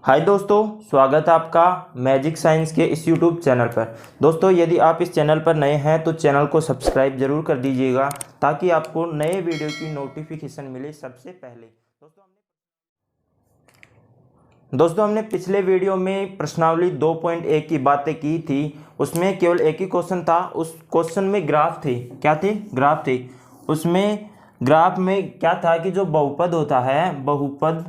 हाय दोस्तों, स्वागत है आपका मैजिक साइंस के इस यूट्यूब चैनल पर। दोस्तों, यदि आप इस चैनल पर नए हैं तो चैनल को सब्सक्राइब जरूर कर दीजिएगा ताकि आपको नए वीडियो की नोटिफिकेशन मिले सबसे पहले। दोस्तों हमने पिछले वीडियो में प्रश्नावली 2.1 की बातें की थी। उसमें केवल एक ही क्वेश्चन था। उस क्वेश्चन में ग्राफ थे। क्या थे? ग्राफ थे। उसमें ग्राफ में क्या था कि जो बहुपद होता है, बहुपद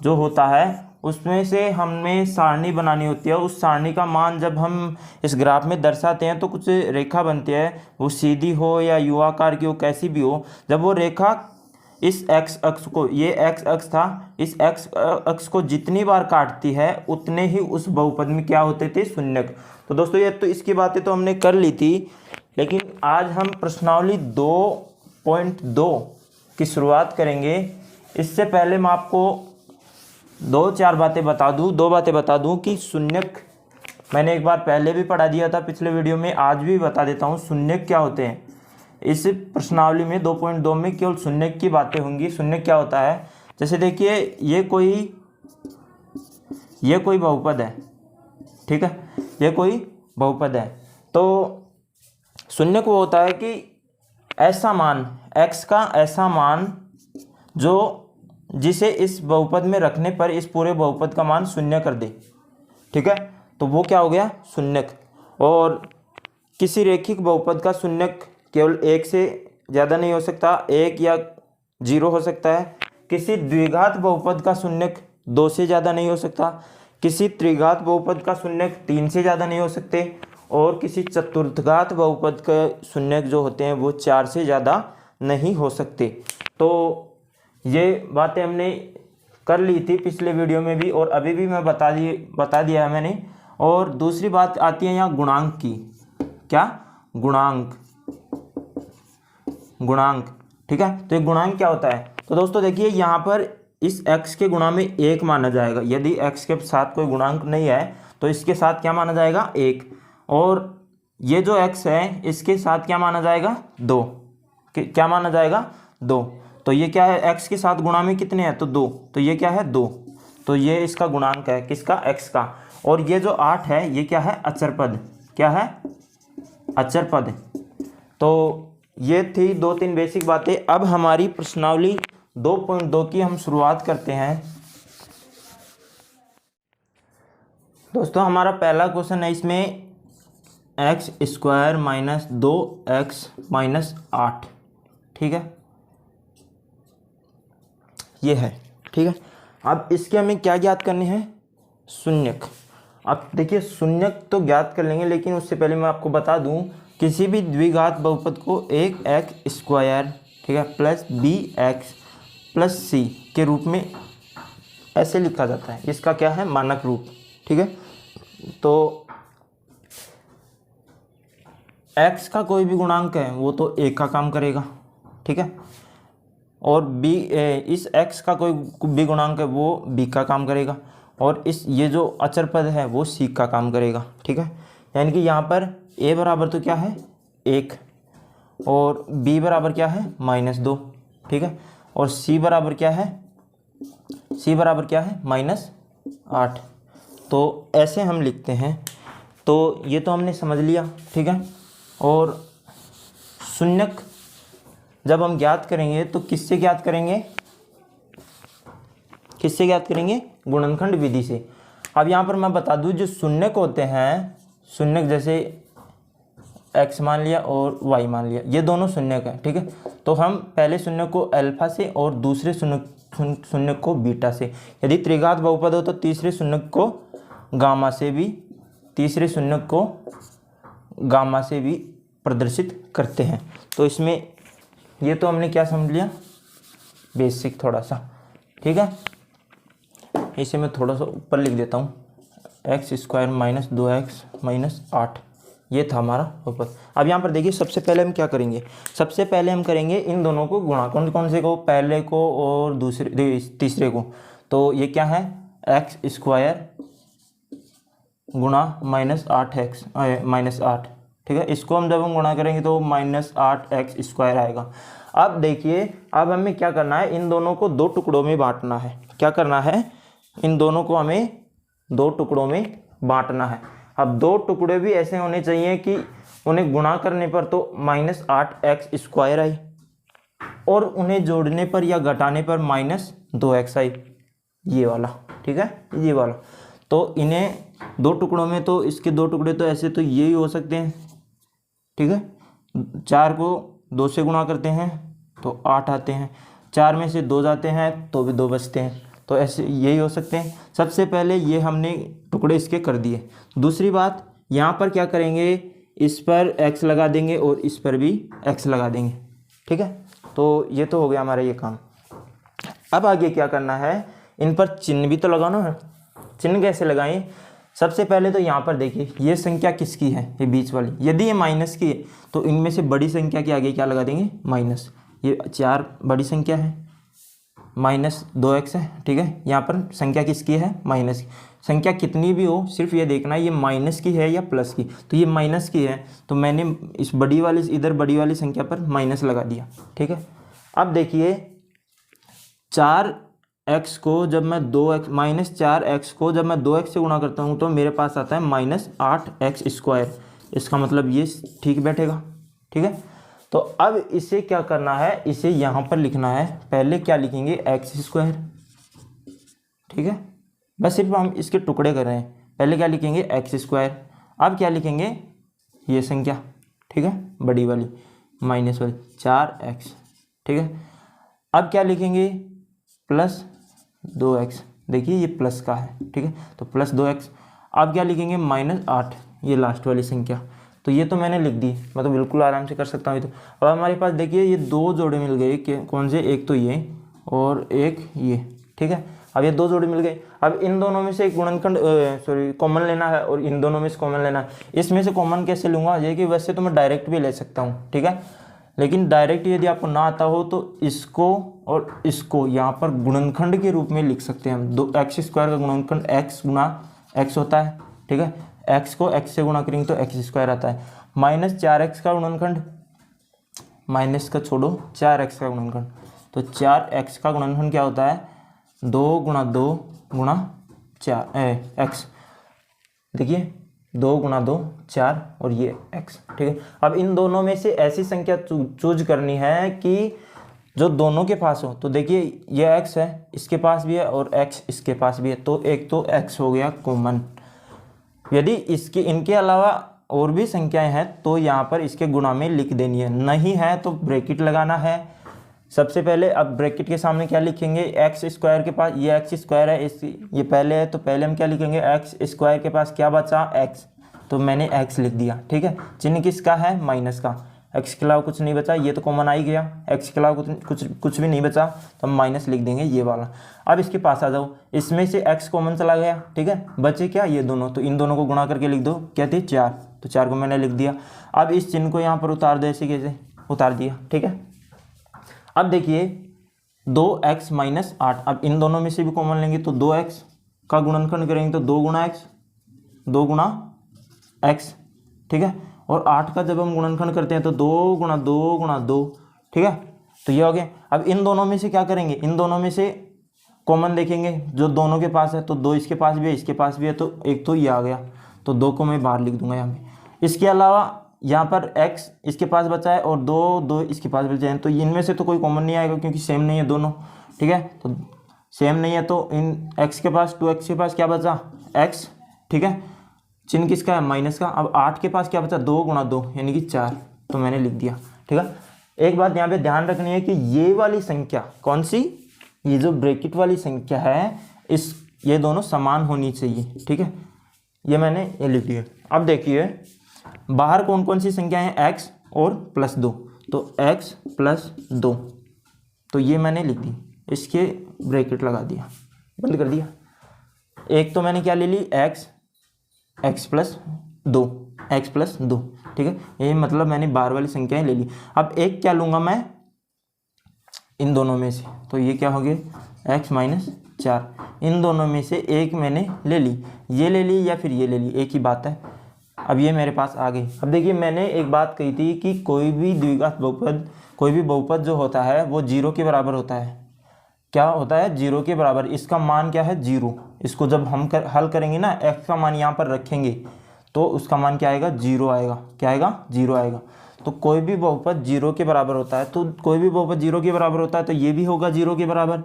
जो होता है उसमें से हमें सारणी बनानी होती है। उस सारणी का मान जब हम इस ग्राफ में दर्शाते हैं तो कुछ रेखा बनती है, वो सीधी हो या यू आकार की हो, कैसी भी हो। जब वो रेखा इस एक्स अक्ष को, ये एक्स अक्ष था, इस एक्स अक्ष को जितनी बार काटती है उतने ही उस बहुपद में क्या होते थे? शून्यक। तो दोस्तों ये तो इसकी बातें तो हमने कर ली थी, लेकिन आज हम प्रश्नावली 2.2 की शुरुआत करेंगे। इससे पहले मैं आपको दो बातें बता दूं कि शून्यक मैंने एक बार पहले भी पढ़ा दिया था पिछले वीडियो में, आज भी बता देता हूं कोक्या होते हैं। इस प्रश्नावली में 2.2 में केवल शून्यक की बातें होंगी। शून्यक क्या होता है? जैसे देखिए, ये कोई बहुपद है, ठीक है, ये कोई बहुपद है। तो शून्यक वो होता है कि ऐसा मान, x का ऐसा मान जो जिसे इस बहुपद में रखने पर इस पूरे बहुपद का मान शून्य कर दे, ठीक है। तो वो क्या हो गया? शून्यक। और किसी रेखिक बहुपद का शून्यक केवल एक से ज़्यादा नहीं हो सकता, एक या 0 हो सकता है। किसी द्विघात बहुपद का शून्यक 2 से ज़्यादा नहीं हो सकता। किसी त्रिघात बहुपद का शून्यक 3 से ज़्यादा नहीं हो सकते। और किसी चतुर्थघात बहुपद का शून्यक जो होते हैं वो 4 से ज़्यादा नहीं हो सकते। तो ये बातें हमने कर ली थी पिछले वीडियो में भी, और अभी भी मैं बता दिया है मैंने। और दूसरी बात आती है यहाँ गुणांक की। क्या? गुणांक, ठीक है। तो ये गुणांक क्या होता है? तो दोस्तों देखिए, यहाँ पर इस x के गुणा में 1 माना जाएगा। यदि x के साथ कोई गुणांक नहीं है तो इसके साथ क्या माना जाएगा? 1। और ये जो x है इसके साथ क्या माना जाएगा? 2। क्या माना जाएगा? 2। तो ये क्या है? x के साथ गुणा में कितने हैं? तो 2। तो ये क्या है? 2। तो ये इसका गुणांक है, किसका? x का। और ये जो 8 है ये क्या है? अचर पद। क्या है? अचर पद। तो ये थी 2-3 बेसिक बातें। अब हमारी प्रश्नावली 2.2 की हम शुरुआत करते हैं। दोस्तों हमारा पहला क्वेश्चन है, इसमें x² - 2x - 8, ठीक है, ये है, ठीक है। अब इसके हमें क्या ज्ञात करने हैं? शून्यक। अब देखिए, शून्यक तो ज्ञात कर लेंगे, लेकिन उससे पहले मैं आपको बता दूं, किसी भी द्विघात बहुपद को एक x², ठीक है, प्लस bx प्लस c के रूप में ऐसे लिखा जाता है। इसका क्या है? मानक रूप, ठीक है। तो x का कोई भी गुणांक है वो तो 1 का काम करेगा, ठीक है। और इस x का कोई भी गुणांक है वो b का काम करेगा। और ये जो अचर पद है वो c का काम करेगा, ठीक है। यानी कि यहाँ पर a बराबर तो क्या है? 1, और b बराबर क्या है? -2, ठीक है। और c बराबर क्या है? -8। तो ऐसे हम लिखते हैं। तो ये तो हमने समझ लिया, ठीक है। और शून्यक जब हम ज्ञात करेंगे तो किससे ज्ञात करेंगे? गुणनखंड विधि से। अब यहाँ पर मैं बता दूँ, जो शून्यक होते हैं, शून्यक जैसे x मान लिया और y मान लिया, ये दोनों शून्यक हैं, ठीक है। तो हम पहले शून्यक को अल्फा से और दूसरे शून्यक को बीटा से, यदि त्रिघात बहुपद हो तो तीसरे शून्यक को गामा से भी प्रदर्शित करते हैं। तो इसमें ये तो हमने क्या समझ लिया? बेसिक थोड़ा सा, ठीक है। इसे मैं थोड़ा सा ऊपर लिख देता हूँ, x² - 2x - 8, ये था हमारा ऊपर। अब यहाँ पर देखिए, सबसे पहले हम क्या करेंगे? सबसे पहले हम करेंगे इन दोनों को गुणा। कौन से को? पहले को और तीसरे को। तो ये क्या है? x² गुणा -8, ठीक है। इसको हम जब गुणा करेंगे तो -8x² आएगा। अब देखिए, अब हमें क्या करना है? इन दोनों को 2 टुकड़ों में बांटना है। क्या करना है? इन दोनों को हमें दो टुकड़ों में बांटना है। अब दो टुकड़े भी ऐसे होने चाहिए कि उन्हें गुणा करने पर तो -8x² आई और उन्हें जोड़ने पर या घटाने पर -2x आई, ये वाला, ठीक है, ये वाला। तो इन्हें दो टुकड़ों में, तो इसके दो टुकड़े तो ऐसे तो ये ही हो सकते हैं, ठीक है। 4 को 2 से गुणा करते हैं तो 8 आते हैं, 4 में से 2 जाते हैं तो भी 2 बचते हैं, तो ऐसे यही हो सकते हैं। सबसे पहले ये हमने टुकड़े इसके कर दिए। दूसरी बात, यहाँ पर क्या करेंगे, इस पर x लगा देंगे और इस पर भी x लगा देंगे, ठीक है। तो ये तो हो गया हमारा ये काम। अब आगे क्या करना है, इन पर चिन्ह भी तो लगाना है। चिन्ह कैसे लगाएं, सबसे पहले तो यहाँ पर देखिए ये संख्या किसकी है, ये बीच वाली। यदि ये माइनस की है तो इनमें से बड़ी संख्या के आगे क्या लगा देंगे, माइनस। ये 4 बड़ी संख्या है, -2x है, ठीक है। यहाँ पर संख्या किसकी है, माइनस की। संख्या कितनी भी हो, सिर्फ ये देखना है ये माइनस की है या प्लस की। तो ये माइनस की है तो मैंने इस बड़ी वाली, इधर बड़ी वाली संख्या पर माइनस लगा दिया, ठीक है। अब देखिए 4x को जब मैं 2x -4x को जब मैं 2x से गुणा करता हूँ तो मेरे पास आता है -8x²। इसका मतलब ये ठीक बैठेगा, ठीक है। तो अब इसे क्या करना है, इसे यहाँ पर लिखना है। पहले क्या लिखेंगे, x², ठीक है। बस सिर्फ हम इसके टुकड़े कर रहे हैं। पहले क्या लिखेंगे, x²। अब क्या लिखेंगे, ये संख्या, ठीक है, बड़ी वाली माइनस वाली 4x, ठीक है। अब क्या लिखेंगे, +2x। देखिए ये प्लस का है, ठीक है, तो +2x। अब क्या लिखेंगे, -8, ये लास्ट वाली संख्या। तो ये तो मैंने लिख दी, मैं तो बिल्कुल आराम से कर सकता हूँ। तो अब हमारे पास देखिए ये दो जोड़े मिल गए, कौन से, एक तो ये और एक ये, ठीक है। अब ये दो जोड़े मिल गए। अब इन दोनों में से एक गुणनखंड कॉमन लेना है और इन दोनों में से कॉमन लेना है। इसमें से कॉमन कैसे लूँगा, ये कि वैसे तो मैं डायरेक्ट भी ले सकता हूँ, ठीक है, लेकिन डायरेक्ट यदि आपको ना आता हो तो इसको और इसको यहाँ पर गुणनखंड के रूप में लिख सकते हैं हम। x² का गुणनखंड x गुणा x होता है, ठीक है। x को x से गुणा करेंगे तो x² आता है। -4x का गुणनखंड, माइनस का छोड़ो, 4x का गुणनखंड, तो 4x का गुणनखंड क्या होता है, 2 × 2 × 4 x। देखिए 2 × 2 4 और ये x, ठीक है। अब इन दोनों में से ऐसी संख्या चूज करनी है कि जो दोनों के पास हो। तो देखिए ये x है, इसके पास भी है, और x इसके पास भी है, तो एक तो x हो गया कॉमन। यदि इसके इनके अलावा और भी संख्याएं हैं तो यहाँ पर इसके गुणा में लिख देनी है, नहीं है तो ब्रैकेट लगाना है। सबसे पहले अब ब्रैकेट के सामने क्या लिखेंगे, x² के पास ये x² है, ये पहले है तो पहले हम क्या लिखेंगे, x² के पास क्या बचा, x, तो मैंने x लिख दिया, ठीक है। चिन्ह किसका है, माइनस का। x के अलावा कुछ नहीं बचा, ये तो कॉमन आ ही गया, x के अलावा कुछ भी नहीं बचा तो हम माइनस लिख देंगे, ये वाला। अब इसके पास आ जाओ, इसमें से x कॉमन चला गया, ठीक है, बचे क्या, ये दोनों, तो इन दोनों को गुणा करके लिख दो, क्या थे, 4, तो 4 को मैंने लिख दिया। अब इस चिन्ह को यहाँ पर उतार दो, ऐसे कैसे उतार दिया, ठीक है। अब देखिए 2x - 8, अब इन दोनों में से भी कॉमन लेंगे तो 2x का गुणनखंड करेंगे तो 2 × x, 2 × x, ठीक है। और 8 का जब हम गुणनखंड करते हैं तो 2 × 2 × 2, ठीक है, तो ये हो गया। अब इन दोनों में से क्या करेंगे, इन दोनों में से कॉमन देखेंगे, जो दोनों के पास है, तो 2 इसके पास भी है, इसके पास भी है, तो एक तो ये आ गया, तो 2 को मैं बाहर लिख दूंगा यहाँ पे। इसके अलावा यहाँ पर x इसके पास बचा है और 2 इसके पास बचे हैं, तो इनमें से तो कोई कॉमन नहीं आएगा क्योंकि सेम नहीं है दोनों, ठीक है। तो सेम नहीं है तो इन x के पास 2x के पास क्या बचा, x, ठीक है, चिन्ह किसका है, माइनस का। अब 8 के पास क्या बचा, 2 × 2 यानी कि 4, तो मैंने लिख दिया, ठीक है। एक बात यहाँ पे ध्यान रखनी है कि ये वाली संख्या कौन सी, ये जो ब्रैकेट वाली संख्या है, ये दोनों समान होनी चाहिए, ठीक है, ये मैंने ये लिख दिया। अब देखिए बाहर कौन कौन सी संख्या है, x और +2, तो x + 2, तो ये मैंने लिख दी, इसके ब्रैकेट लगा दिया, बंद कर दिया। एक तो मैंने क्या ले ली, x + 2, ठीक है, ये मतलब मैंने बाहर वाली संख्याएं ले ली। अब एक क्या लूँगा मैं इन दोनों में से, तो ये क्या हो गया, x - 4, इन दोनों में से एक मैंने ले ली, ये ले ली या फिर ये ले ली, एक ही बात है। अब ये मेरे पास आ गई। अब देखिए मैंने एक बात कही थी कि कोई भी द्विघात बहुपद, कोई भी बहुपद जो होता है वो 0 के बराबर होता है। क्या होता है, 0 के बराबर। इसका मान क्या है, 0, इसको जब हम हल करेंगे ना, x का मान यहाँ पर रखेंगे तो उसका मान क्या आएगा, 0 आएगा। क्या आएगा, 0 आएगा। तो कोई भी बहुपद 0 के बराबर होता है, तो कोई भी बहुपद 0 के बराबर होता है तो ये भी होगा 0 के बराबर,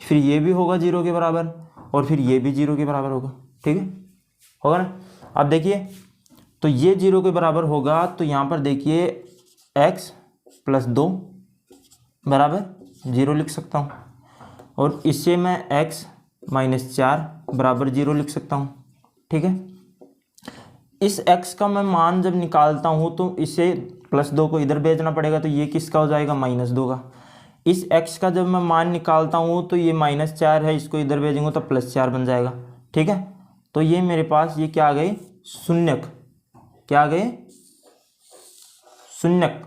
फिर ये भी होगा 0 के बराबर, और फिर ये भी 0 के बराबर होगा। ठीक है, होगा ना। अब देखिए, तो ये 0 के बराबर होगा, तो यहाँ पर देखिए x + 2 बराबर 0 लिख सकता हूँ, और इससे मैं x - 4 बराबर 0 लिख सकता हूँ। ठीक है, इस x का मैं मान जब निकालता हूँ तो इसे +2 को इधर भेजना पड़ेगा, तो ये किसका हो जाएगा, -2 का। इस x का जब मैं मान निकालता हूँ तो ये -4 है, इसको इधर भेजेंगे तो +4 बन जाएगा। ठीक है, तो ये मेरे पास ये क्या आ गए, शून्यक। क्या आ गए, शून्यक।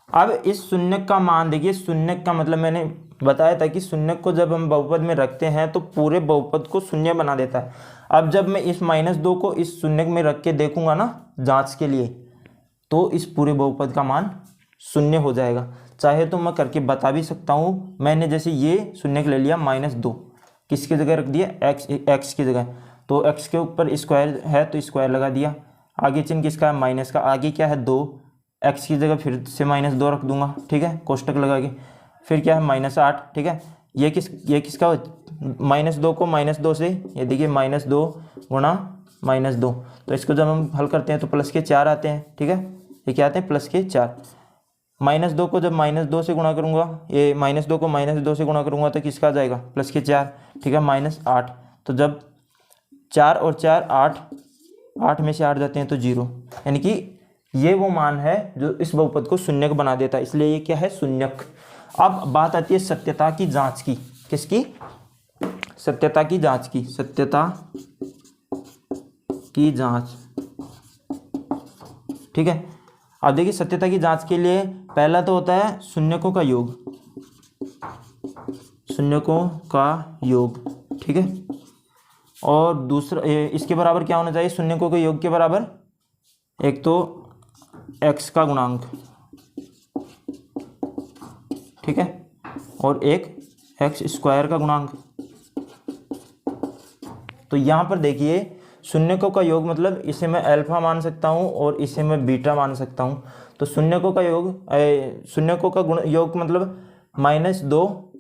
अब इस शून्यक का मान देखिए, शून्यक का मतलब मैंने बताया था कि शून्यक को जब हम बहुपद में रखते हैं तो पूरे बहुपद को शून्य बना देता है। अब जब मैं इस -2 को इस शून्यक में रख के देखूंगा ना जांच के लिए, तो इस पूरे बहुपद का मान शून्य हो जाएगा। चाहे तो मैं करके बता भी सकता हूँ। मैंने जैसे ये शून्यक ले लिया, -2 किसकी जगह रख दिया, x की जगह, तो x के ऊपर स्क्वायर है तो स्क्वायर लगा दिया। आगे चिन्ह किसका है, माइनस का, आगे क्या है 2, x की जगह फिर से -2 रख दूंगा। ठीक है, कोष्टक लगा के, फिर क्या है -8। ठीक है, ये किसका, -2 को -2 से, ये देखिए -2 गुणा -2, तो इसको जब हम हल करते हैं तो +4 आते हैं। ठीक है, ये क्या आते हैं, +4। -2 को जब -2 से गुणा करूंगा, ये -2 को -2 से गुणा करूंगा तो किसका आ जाएगा, +4। ठीक है, -8, तो जब 4 और 4 8, 8 में से 8 जाते हैं तो 0, यानी कि ये वो मान है जो इस बहुपद को शून्यक बना देता है, इसलिए ये क्या है, शून्यक। अब बात आती है सत्यता की जांच की। किसकी, सत्यता की जांच की, सत्यता की जांच। ठीक है, अब देखिए सत्यता की जांच के लिए पहला तो होता है शून्यकों का योग, शून्यकों का योग। ठीक है, और दूसरा इसके बराबर क्या होना चाहिए, शून्यकों के योग के बराबर एक तो x का गुणांक, ठीक है, और एक x² का गुणांक। तो यहाँ पर देखिए शून्यकों का योग मतलब इसे मैं अल्फा मान सकता हूँ और इसे मैं बीटा मान सकता हूँ। तो शून्यकों का योग, शून्यकों का गुण योग मतलब -2,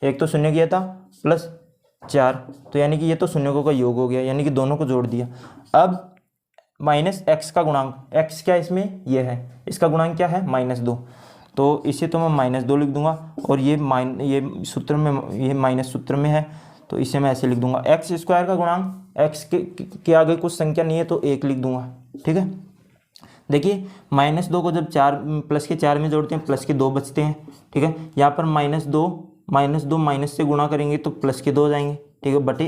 एक तो शून्य किया था, +4, तो यानी कि ये तो शून्यकों का योग हो गया, यानी कि दोनों को जोड़ दिया। अब -x का गुणांक, x क्या इसमें, ये है, इसका गुणांक क्या है, -2, तो इसे तो मैं -2 लिख दूंगा, और ये सूत्र में, ये माइनस सूत्र में है तो इसे मैं ऐसे लिख दूंगा। x² का गुणांक, x के आगे कुछ संख्या नहीं है तो 1 लिख दूंगा। ठीक है, देखिए -2 को जब 4 में जोड़ते हैं +2 बचते हैं। ठीक है, यहाँ पर -2 माइनस से गुणा करेंगे तो +2 हो जाएंगे। ठीक है, बटे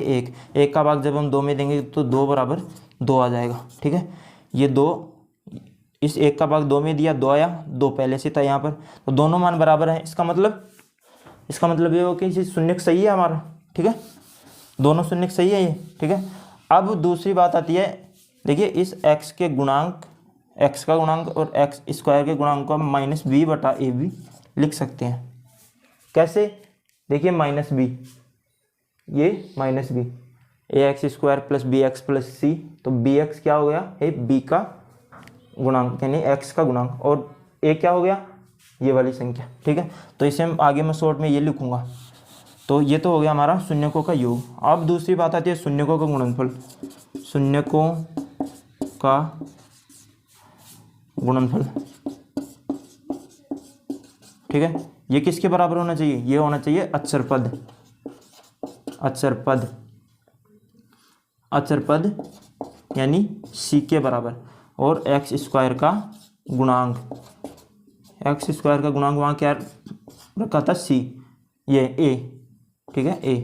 1 का भाग जब हम 2 में देंगे तो 2 बराबर 2 आ जाएगा। ठीक है, ये 2, इस 1 का भाग 2 में दिया, 2 आया, 2 पहले से था यहाँ पर, तो दोनों मान बराबर हैं। इसका मतलब ये हो कि शून्यक सही है हमारा। ठीक है, दोनों शून्यक सही है ये। ठीक है, अब दूसरी बात आती है, देखिए इस x के गुणांक, x का गुणांक और x² के गुणांक को हम -b/ab लिख सकते हैं। कैसे, देखिए -b, ये -b, ax² + bx + c, तो bx क्या हो गया, है b का गुणांक यानी x का गुणांक, और a क्या हो गया, ये वाली संख्या। ठीक है, तो इसे हम आगे मैं शॉर्ट में ये लिखूंगा। तो ये तो हो गया हमारा शून्यकों का योग। अब दूसरी बात आती है शून्यकों का गुणनफल, शून्यकों का गुणनफल। ठीक है, ये किसके बराबर होना चाहिए, ये होना चाहिए अचर पद यानी c के बराबर, और x² का गुणांक, x² का गुणांक वहाँ क्या रखा था, c, ये a। ठीक है, a।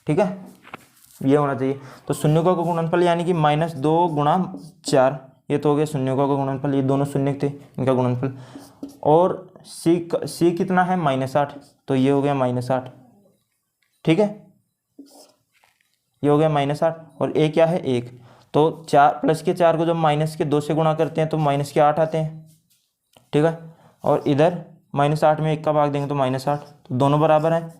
ठीक है, ये होना चाहिए। तो शून्यकों का गुणनफल यानी कि -2 × 4, ये तो हो गया शून्यकों का गुणनफल, ये दोनों शून्यक थे, इनका गुणनफल। और c कितना है, -8, तो ये हो गया -8। ठीक है, ये हो गया -8, और a क्या है, 1, तो 4 +4 को जब -2 से गुणा करते हैं तो -8 आते हैं। ठीक है, और इधर -8 में 1 का भाग देंगे तो -8, तो दोनों बराबर हैं।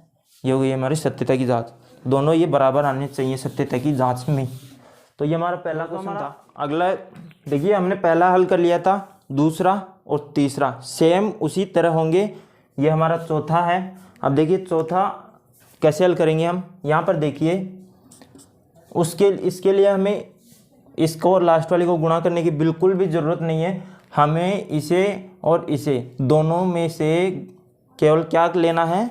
ये हो गई हमारी सत्यता की जांच। दोनों ये बराबर आने चाहिए सत्यता की जांच में। तो ये हमारा पहला क्वेश्चन था। अगला देखिए, हमने पहला हल कर लिया था, दूसरा और तीसरा सेम उसी तरह होंगे। ये हमारा चौथा है। अब देखिए चौथा कैसे हल करेंगे हम। यहाँ पर देखिए, इसके लिए हमें इसको और लास्ट वाले को गुणा करने की बिल्कुल भी ज़रूरत नहीं है। हमें इसे और इसे दोनों में से केवल क्या लेना है,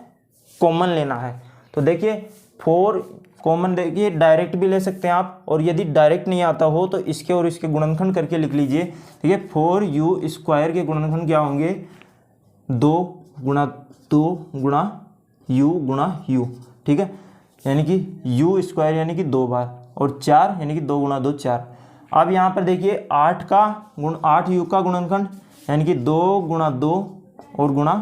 कॉमन लेना है। तो देखिए 4 कॉमन, देखिए डायरेक्ट भी ले सकते हैं आप, और यदि डायरेक्ट नहीं आता हो तो इसके और इसके गुणनखंड करके लिख लीजिए। ठीक है, 4u² के गुणनखंड क्या होंगे, 2 गुणा 2 गुणा u गुणा u। ठीक है, यानी कि u² यानी कि 2 बार, और 4 यानी कि 2 गुणा 2 4। अब यहाँ पर देखिए 8u का गुणनखंड यानी कि 2 गुणा 2 और गुणा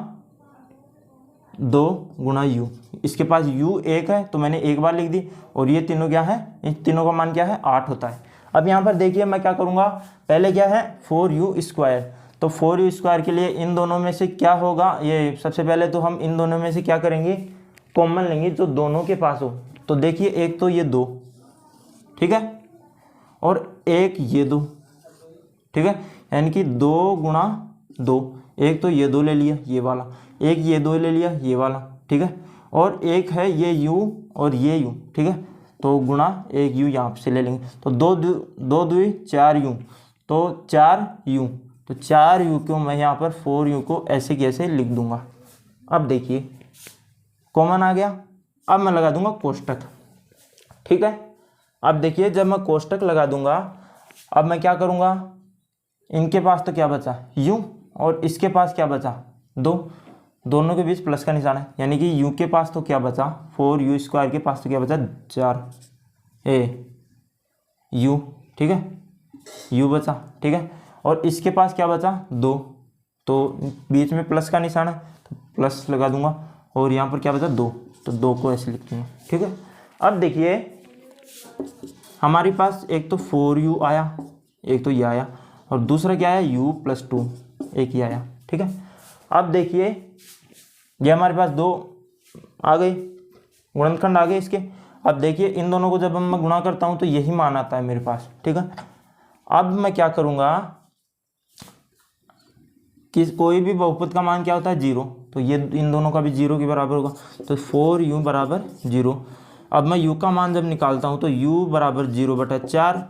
2 गुणा u। इसके पास u 1 है तो मैंने एक बार लिख दी, और ये तीनों क्या है, इन तीनों का मान क्या है, 8 होता है। अब यहाँ पर देखिए मैं क्या करूँगा, पहले क्या है 4u², तो 4u² के लिए इन दोनों में से क्या होगा, ये सबसे पहले तो हम इन दोनों में से क्या करेंगे, कॉमन लेंगे जो दोनों के पास हो। तो देखिए एक तो ये 2, ठीक है, और एक ये 2, ठीक है, यानी कि 2 गुणा 2। एक तो ये 2 ले लिया ये वाला, एक ये 2 ले लिया ये वाला, ठीक है, और एक है ये u और ये u, ठीक है, तो गुणा 1u यहाँ से ले लेंगे। तो 2 2 4u, तो 4u, तो 4u को मैं यहाँ पर 4u को ऐसे कैसे लिख दूंगा। अब देखिए कॉमन आ गया। अब मैं लगा दूंगा कोष्टक। ठीक है, अब देखिए जब मैं कोष्टक लगा दूंगा, अब मैं क्या करूंगा, इनके पास तो क्या बचा u, और इसके पास क्या बचा 2, दोनों के बीच प्लस का निशान है, यानी कि u के पास तो क्या बचा 4u² के पास तो क्या बचा 4 u, ठीक है, u बचा, ठीक है, और इसके पास क्या बचा 2, तो बीच में प्लस का निशान है तो प्लस लगा दूंगा, और यहाँ पर क्या बचा 2, तो 2 को ऐसे लिख दूंगा। ठीक है, अब देखिए हमारे पास एक तो 4u आया, एक तो ये आया, और दूसरा क्या आया u+2, एक ही आया। ठीक है, अब देखिए ये हमारे पास 2 आ गए, गुणनखंड आ गए इसके। अब देखिए इन दोनों को जब मैं गुणा करता हूँ तो यही मान आता है मेरे पास। ठीक है, अब मैं क्या करूँगा कि कोई भी बहुपद का मान क्या होता है 0, तो ये इन दोनों का भी 0 के बराबर होगा, तो 4u बराबर 0। अब मैं u का मान जब निकालता हूँ तो u बराबर 0/4,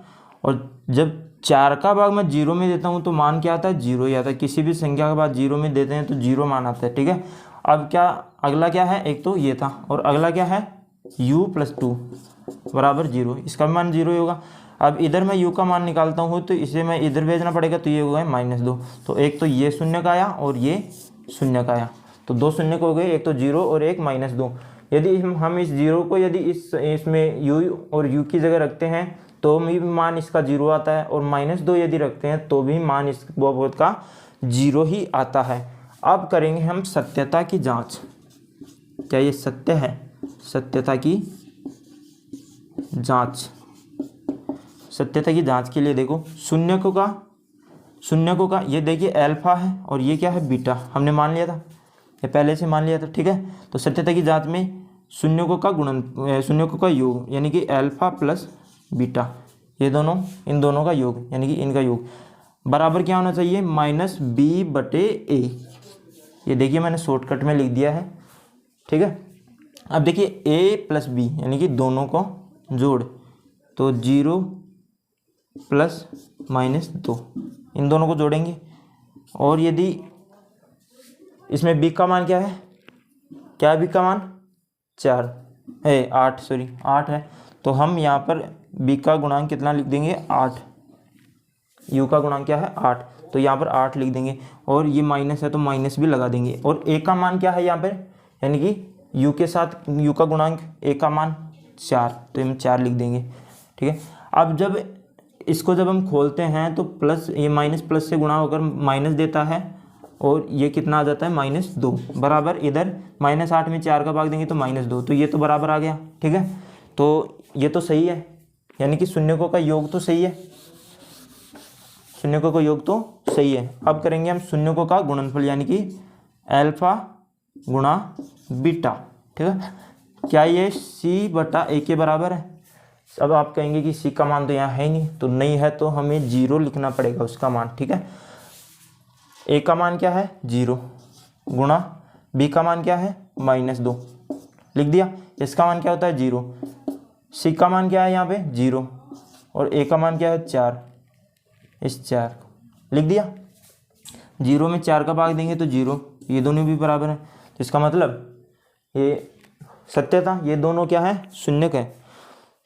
और जब 4 का भाग मैं 0 में देता हूँ तो मान क्या आता है 0 ही आता है। किसी भी संख्या का भाग 0 में देते हैं तो 0 मान आता है। ठीक है, अब क्या अगला क्या है, एक तो ये था, और अगला क्या है u+2 बराबर 0, इसका मान 0 ही होगा। अब इधर मैं u का मान निकालता हूँ तो इसे मैं इधर भेजना पड़ेगा, तो ये होगा -2, तो एक तो ये 0 का आया और ये 0 का आया, तो 2 शून्य हो गए, एक तो 0 और एक -2। यदि हम इस 0 को यदि इसमें u और u की जगह रखते हैं तो भी मान इसका 0 आता है, और -2 यदि रखते हैं तो भी मान इस बहुपद का 0 ही आता है। अब करेंगे हम सत्यता की जांच, क्या ये सत्य है, सत्यता की जांच। सत्यता की जांच के लिए देखो शून्यकों का ये देखिए अल्फा है और ये क्या है बीटा, हमने मान लिया था, ये पहले से मान लिया था। ठीक है, तो सत्यता की जांच में शून्यकों का योग यानी कि अल्फा प्लस बीटा, ये दोनों इन दोनों का योग यानी कि इनका योग बराबर क्या होना चाहिए -b/a। ये देखिए मैंने शॉर्टकट में लिख दिया है। ठीक है, अब देखिए a + b यानी कि दोनों को जोड़, तो 0 + -2, इन दोनों को जोड़ेंगे, और यदि इसमें b का मान क्या है, क्या है b का मान 8 है, तो हम यहाँ पर b का गुणांक कितना लिख देंगे 8, u का गुणांक क्या है 8, तो यहाँ पर 8 लिख देंगे, और ये माइनस है तो माइनस भी लगा देंगे, और a का मान क्या है यहाँ पर, यानी कि u के साथ u का गुणांक a का मान 4, तो हम 4 लिख देंगे। ठीक है, अब जब इसको जब हम खोलते हैं तो प्लस ये माइनस प्लस से गुणा होकर माइनस देता है, और ये कितना आ जाता है -2 बराबर, इधर -8 में 4 का भाग देंगे तो -2, तो ये तो बराबर आ गया। ठीक है, तो ये तो सही है, यानी कि शून्यकों का योग तो सही है, शून्यकों का योग तो सही है। अब करेंगे हम शून्यकों का गुणनफल यानी कि अल्फा गुणा बीटा। ठीक है, क्या ये c बटा a के बराबर है? अब आप कहेंगे कि c का मान तो यहाँ है ही नहीं, तो नहीं है तो हमें 0 लिखना पड़ेगा उसका मान, ठीक है। a का मान क्या है 0 गुणा b का मान क्या है -2 लिख दिया। इसका मान क्या होता है 0, c का मान क्या है यहाँ पे 0 और a का मान क्या है 4, इस 4 लिख दिया। 0 में 4 का भाग देंगे तो 0, ये दोनों भी बराबर हैं, तो इसका मतलब ये सत्य था, ये दोनों क्या है शून्यक है।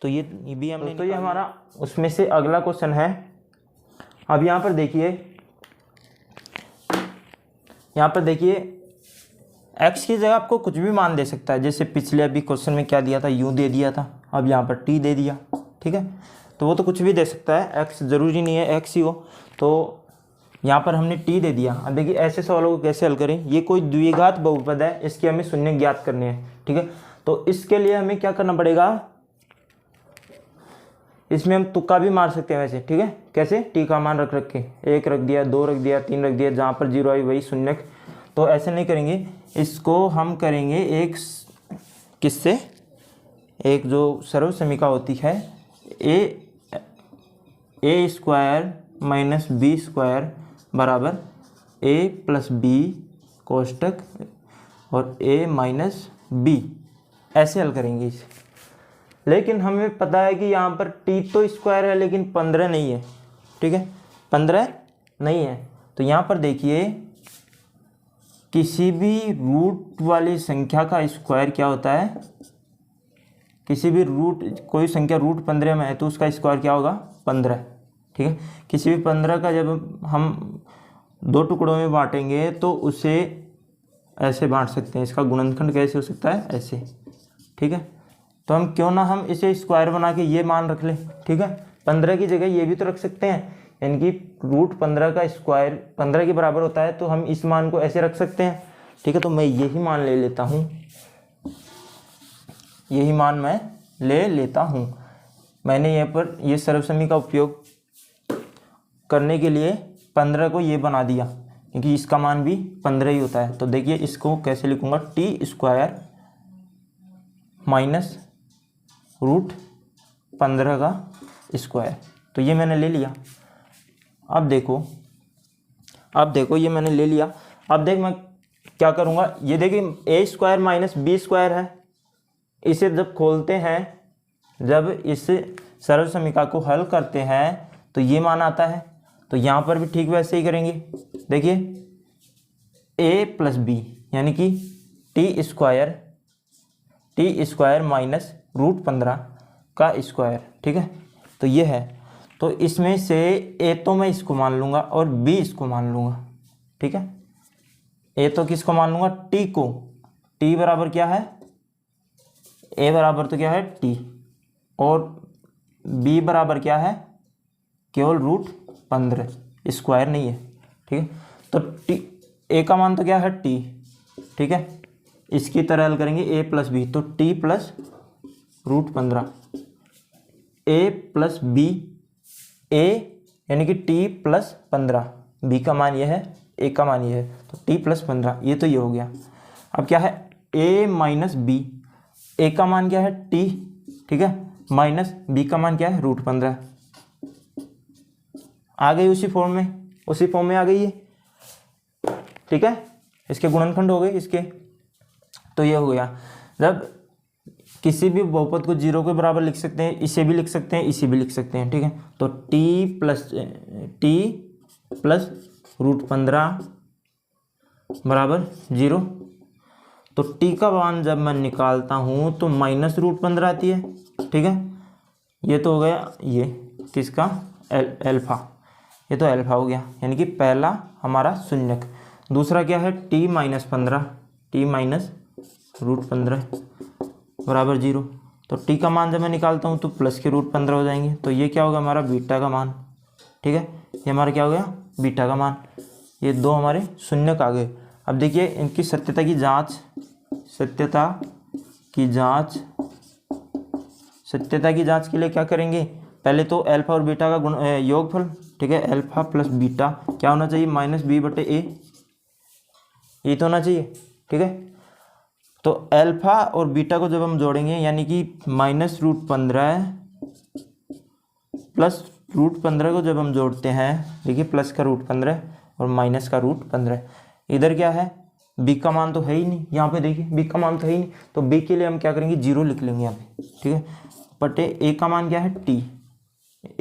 तो ये भी हमने तो ये हमारा उसमें से अगला क्वेश्चन है। अब यहाँ पर देखिए, x की जगह आपको कुछ भी मान दे सकता है, जैसे पिछले अभी क्वेश्चन में क्या दिया था u दे दिया था, अब यहाँ पर t दे दिया, ठीक है। तो वो तो कुछ भी दे सकता है, x ज़रूरी नहीं है x ही हो। तो यहाँ पर हमने t दे दिया। अब देखिए ऐसे सवालों को कैसे हल करें, ये कोई द्विघात बहुपद है, इसके हमें शून्य ज्ञात करने हैं, ठीक है। तो इसके लिए हमें क्या करना पड़ेगा, इसमें हम तुक्का भी मार सकते हैं वैसे, ठीक है। कैसे, t का मान रख के 1 रख दिया, 2 रख दिया, 3 रख दिया, जहाँ पर 0 आई वही शून्य। तो ऐसे नहीं करेंगे, इसको हम करेंगे एक किससे, एक जो सर्वसमीका होती है a square minus B square बराबर a प्लस बी कोष्टक और a माइनस बी, ऐसे हल करेंगे इसे। लेकिन हमें पता है कि यहाँ पर t तो स्क्वायर है लेकिन 15 नहीं है, ठीक है, 15 नहीं है। तो यहाँ पर देखिए किसी भी रूट वाली संख्या का स्क्वायर क्या होता है, किसी भी कोई संख्या रूट 15 में है तो उसका स्क्वायर क्या होगा 15, ठीक है। किसी भी 15 का जब हम 2 टुकड़ों में बांटेंगे तो उसे ऐसे बांट सकते हैं, इसका गुणनखंड कैसे हो सकता है ऐसे, ठीक है। तो हम क्यों ना हम इसे स्क्वायर बना के ये मान रख लें, ठीक है। 15 की जगह ये भी तो रख सकते हैं, यानी कि रूट 15 का स्क्वायर 15 के बराबर होता है, तो हम इस मान को ऐसे रख सकते हैं, ठीक है। तो मैं यही मान ले लेता हूँ, यही मान मैं ले लेता हूँ। मैंने यहाँ पर ये सर्वसमी का उपयोग करने के लिए 15 को ये बना दिया, क्योंकि इसका मान भी 15 ही होता है। तो देखिए इसको कैसे लिखूँगा, टी स्क्वायर माइनस रूट 15 का स्क्वायर, तो ये मैंने ले लिया। अब देखो ये मैंने ले लिया। अब देख मैं क्या करूँगा, ये देखिए a square minus B square है, इसे जब खोलते हैं, जब इस सर्वसमीका को हल करते हैं तो ये मान आता है। तो यहाँ पर भी ठीक वैसे ही करेंगे। देखिए a प्लस बी यानी कि टी स्क्वायर माइनस रूट 15 का स्क्वायर, ठीक है। तो ये है, तो इसमें से a तो मैं इसको मान लूँगा और b इसको मान लूँगा, ठीक है। a तो किसको मान लूँगा, t को, t बराबर क्या है, a बराबर तो क्या है t, और b बराबर क्या है केवल रूट 15, स्क्वायर नहीं है, ठीक है। तो t a का मान तो क्या है t, ठीक है। इसकी तरह हल करेंगे a प्लस बी, तो t plus root 15, a plus B, a यानी कि t प्लस 15, b का मान ये है, a का मान ये है, तो t प्लस 15, ये तो ये हो गया। अब क्या है a माइनस बी, a का मान क्या है t, ठीक है, माइनस b का मान क्या है रूट 15, आ गई उसी फॉर्म में आ गई ये, ठीक है। इसके गुणनखंड हो गए इसके, तो ये हो गया। जब किसी भी बहुपद को 0 के बराबर लिख सकते हैं, इसे भी लिख सकते हैं, इसे भी लिख सकते हैं, ठीक है। तो t प्लस रूट 15 बराबर 0, तो t का मान जब मैं निकालता हूँ तो माइनस रूट 15 आती है, ठीक है। ये तो हो गया ये किसका एल्फा, ये तो एल्फा हो गया, यानी कि पहला हमारा शून्यक। दूसरा क्या है t minus 15, t minus root 15 बराबर 0, तो t का मान जब मैं निकालता हूँ तो प्लस के रूट 15 हो जाएंगे, तो ये क्या होगा हमारा बीटा का मान, ठीक है। ये हमारा क्या हो गया बीटा का मान, ये दो हमारे शून्यक आ गए। अब देखिए इनकी सत्यता की जांच के लिए क्या करेंगे, पहले तो अल्फा और बीटा का योगफल, ठीक है। अल्फा प्लस बीटा क्या होना चाहिए, माइनस बी बटे ए, ये तो होना चाहिए, ठीक है। तो अल्फा और बीटा को जब हम जोड़ेंगे यानी कि -√15 प्लस √15 को जब हम जोड़ते हैं, देखिए प्लस का √15 और माइनस का √15, इधर क्या है, बी का मान तो है ही नहीं, यहाँ पे देखिए बी का मान तो है ही नहीं, तो बी के लिए हम क्या करेंगे, 0 लिख लेंगे यहाँ पे, ठीक है। बटे ए का मान क्या है, टी,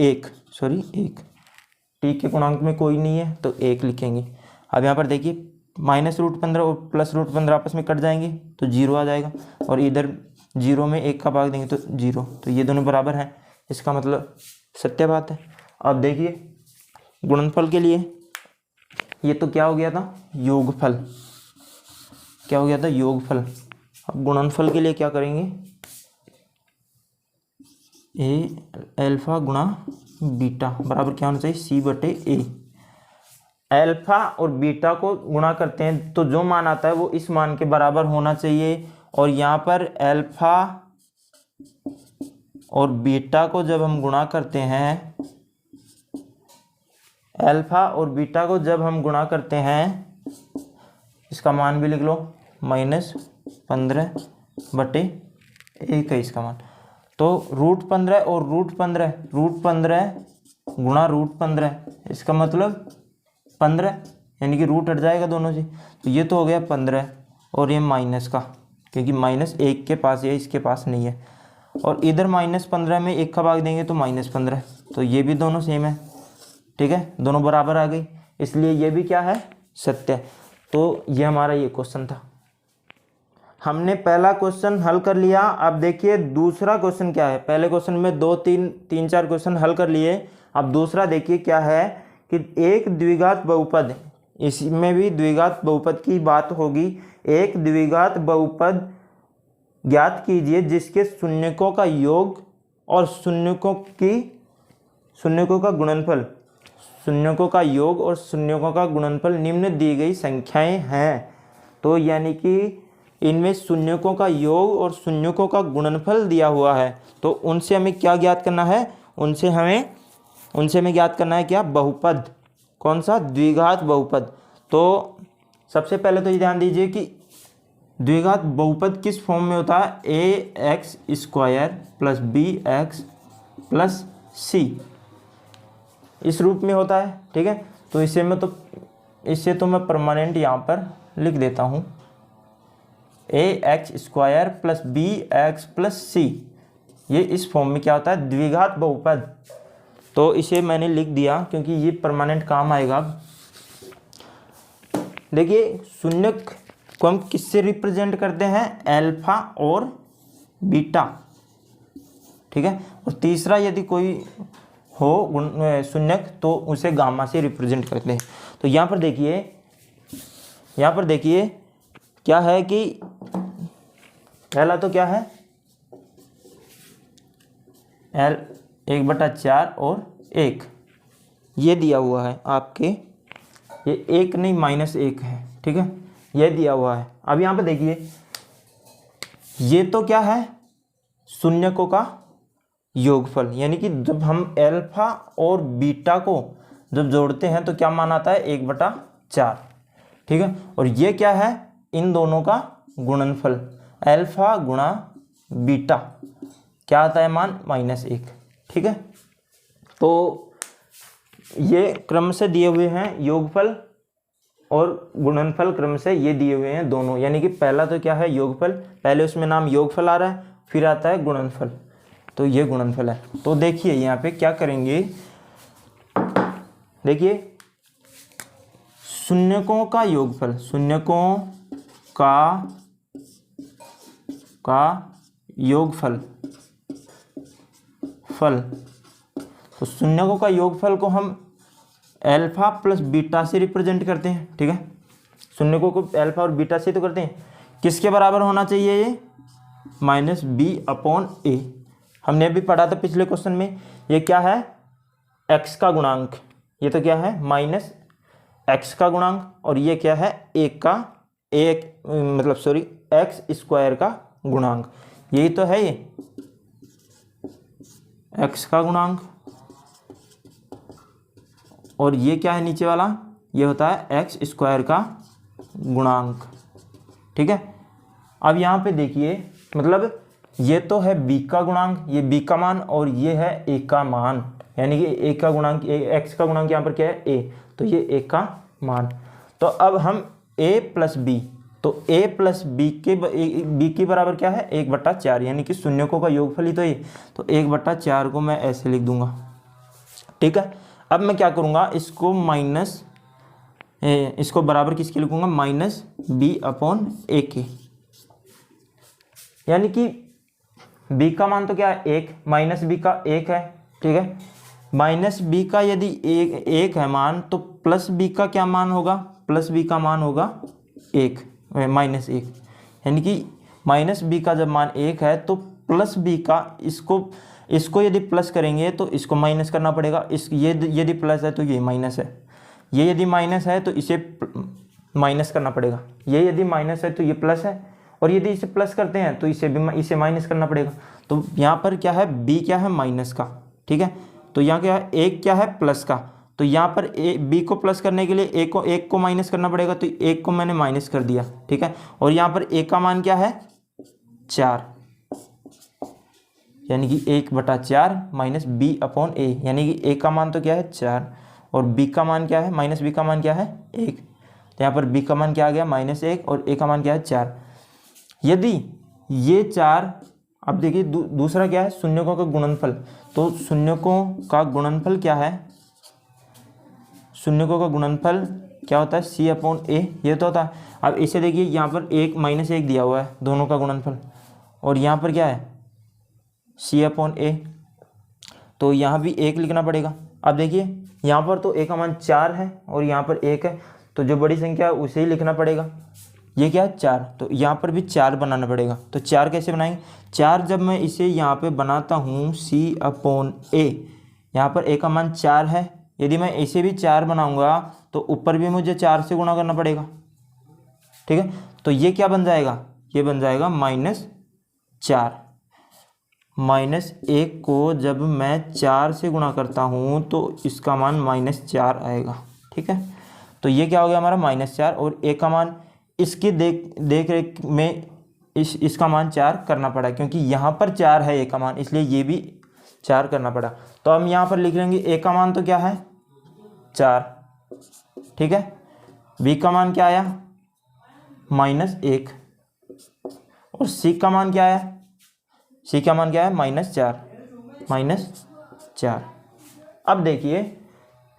1 टी के गुणांक में कोई नहीं है तो 1 लिखेंगे। अब यहाँ पर देखिए -√15 और प्लस √15 आपस में कट जाएंगे तो 0 आ जाएगा, और इधर 0 में 1 का भाग देंगे तो 0, तो ये दोनों बराबर हैं, इसका मतलब सत्य बात है। अब देखिए गुणनफल के लिए ये तो क्या हो गया था, योगफल, क्या हो गया था, योगफल। अब गुणनफल के लिए क्या करेंगे, ए अल्फा गुणा बीटा बराबर क्या होना चाहिए, C/A। अल्फा और बीटा को गुणा करते हैं तो जो मान आता है वो इस मान के बराबर होना चाहिए, और यहाँ पर अल्फा और बीटा को जब हम गुणा करते हैं, अल्फा और बीटा को जब हम गुणा करते हैं, इसका मान भी लिख लो, -15/1 है इसका मान। तो √15 और √15 गुणा √15, इसका मतलब 15, यानी कि रूट हट जाएगा दोनों से, तो ये तो हो गया 15, और ये माइनस का, क्योंकि -1 के पास है, इसके पास नहीं है, और इधर -15 में 1 का भाग देंगे तो -15, तो ये भी दोनों सेम है, ठीक है, दोनों बराबर आ गई, इसलिए ये भी क्या है, सत्य। तो ये हमारा ये क्वेश्चन था। हमने पहला क्वेश्चन हल कर लिया। अब देखिए दूसरा क्वेश्चन क्या है, पहले क्वेश्चन में 3-4 क्वेश्चन हल कर लिए, अब दूसरा देखिए क्या है कि एक द्विघात बहुपद, इसमें भी द्विघात बहुपद की बात होगी। एक द्विघात बहुपद ज्ञात कीजिए जिसके शून्यकों का योग और शून्यकों का गुणनफल, शून्यकों का योग और शून्यकों का गुणनफल निम्न दी गई संख्याएं हैं। तो यानी कि इनमें शून्यकों का योग और शून्यकों का गुणनफल दिया हुआ है, तो उनसे हमें क्या ज्ञात करना है, उनसे हमें ज्ञात करना है क्या, बहुपद, कौन सा, द्विघात बहुपद। तो सबसे पहले तो ये ध्यान दीजिए कि द्विघात बहुपद किस फॉर्म में होता है, ax² + bx + c, इस रूप में होता है, ठीक है। तो इससे तो मैं परमानेंट यहाँ पर लिख देता हूँ, ax² + bx + c, ये इस फॉर्म में क्या होता है, द्विघात बहुपद। तो इसे मैंने लिख दिया क्योंकि ये परमानेंट काम आएगा। देखिए शून्यक को हम किससे रिप्रेजेंट करते हैं, अल्फा और बीटा, ठीक है। और तीसरा यदि कोई हो शून्यक तो उसे गामा से रिप्रेजेंट करते हैं। तो यहाँ पर देखिए क्या है कि पहला तो क्या है, L1/4 और 1 ये दिया हुआ है आपके, ये 1 नहीं -1 है, ठीक है, ये दिया हुआ है। अब यहाँ पे देखिए ये तो क्या है, शून्यकों का योगफल, यानी कि जब हम अल्फा और बीटा को जब जोड़ते हैं तो क्या मान आता है, 1/4, ठीक है। और ये क्या है, इन दोनों का गुणनफल, अल्फा गुणा बीटा, क्या आता है मान, -1, ठीक है। तो ये क्रम से दिए हुए हैं, योगफल और गुणनफल क्रम से ये दिए हुए हैं दोनों, यानी कि पहला तो क्या है, योगफल, पहले उसमें नाम योगफल आ रहा है, फिर आता है गुणनफल, तो ये गुणनफल है। तो देखिए यहाँ पे क्या करेंगे, देखिए शून्यकों का योगफल, शून्यकों का योगफल तो शून्यकों का योगफल को हम अल्फा + बीटा से रिप्रेजेंट करते हैं, ठीक है। शून्यकों को अल्फा और बीटा से तो करते हैं, किसके बराबर होना चाहिए ये, -b/a। हमने अभी पढ़ा था पिछले क्वेश्चन में, ये क्या है, x का गुणांक, ये तो क्या है -x का गुणांक, और ये क्या है, x² का गुणांक, यही तो है ये x का गुणांक, और ये क्या है नीचे वाला, ये होता है x² का गुणांक, ठीक है। अब यहाँ पे देखिए, मतलब ये तो है b का गुणांक, ये b का मान, और ये है a का मान, यानी कि a का गुणांक, x का गुणांक यहाँ पर क्या है a, तो ये a का मान। तो अब हम a प्लस b, तो a प्लस b के बराबर क्या है 1/4, यानी कि शून्यकों का योगफल ही तो ये, तो 1/4 को मैं ऐसे लिख दूंगा। ठीक है, अब मैं क्या करूँगा, इसको माइनस, इसको बराबर किसके लिखूंगा, माइनस b/a के, यानी कि b का मान तो क्या है 1, माइनस b का 1 है। ठीक है, माइनस b का यदि 1 है मान, तो प्लस b का क्या मान होगा, प्लस b का मान होगा 1, -1, यानी कि माइनस b का जब मान 1 है तो प्लस b का, इसको यदि प्लस करेंगे तो इसको माइनस करना पड़ेगा, ये यदि प्लस है तो ये माइनस है, ये यदि माइनस है तो इसे माइनस करना पड़ेगा, ये यदि माइनस है तो ये प्लस है, और यदि इसे प्लस करते हैं तो इसे माइनस करना पड़ेगा। तो यहाँ पर क्या है, b क्या है माइनस का। ठीक है, तो यहाँ क्या है, एक क्या है प्लस का, तो यहाँ पर b को प्लस करने के लिए एक को माइनस करना पड़ेगा, तो एक को मैंने माइनस कर दिया। ठीक है, और यहाँ पर a का मान क्या है 4, यानी कि 1/4 माइनस b/a, यानी कि a का मान तो क्या है 4, और b का मान क्या है, माइनस b का मान क्या है 1, तो यहाँ पर b का मान क्या आ गया -1, और a का मान क्या है 4। यदि ये 4, अब देखिए दूसरा क्या है, शून्यकों का गुणनफल, तो शून्यकों का गुणनफल क्या है, शून्यकों का गुणनफल क्या होता है c/a, ये तो होता है। अब इसे देखिए, यहाँ पर -1 दिया हुआ है दोनों का गुणनफल, और यहाँ पर क्या है c/a, तो यहाँ भी 1 लिखना पड़ेगा। अब देखिए यहाँ पर तो a का मान 4 है और यहाँ पर 1 है, तो जो बड़ी संख्या है उसे ही लिखना पड़ेगा। ये क्या है 4, तो यहाँ पर भी 4 बनाना पड़ेगा। तो 4 कैसे बनाएंगे, 4 जब मैं इसे यहाँ पे बनाता हूँ c/a, यहाँ पर a का मान 4 है, यदि मैं इसे भी 4 बनाऊँगा तो ऊपर भी मुझे 4 से गुणा करना पड़ेगा। ठीक है, तो ये क्या बन जाएगा, ये बन जाएगा -4, -1 को जब मैं 4 से गुणा करता हूँ तो इसका मान -4 आएगा। ठीक है, तो ये क्या हो गया हमारा -4, और a का मान इसकी देख रेख में इसका मान 4 करना पड़ा, क्योंकि यहाँ पर 4 है a का मान, इसलिए ये भी 4 करना पड़ा। तो हम यहाँ पर लिख लेंगे a का मान तो क्या है 4। ठीक है, b का मान क्या आया -1, और c का मान क्या आया, c का मान क्या है -4। अब देखिए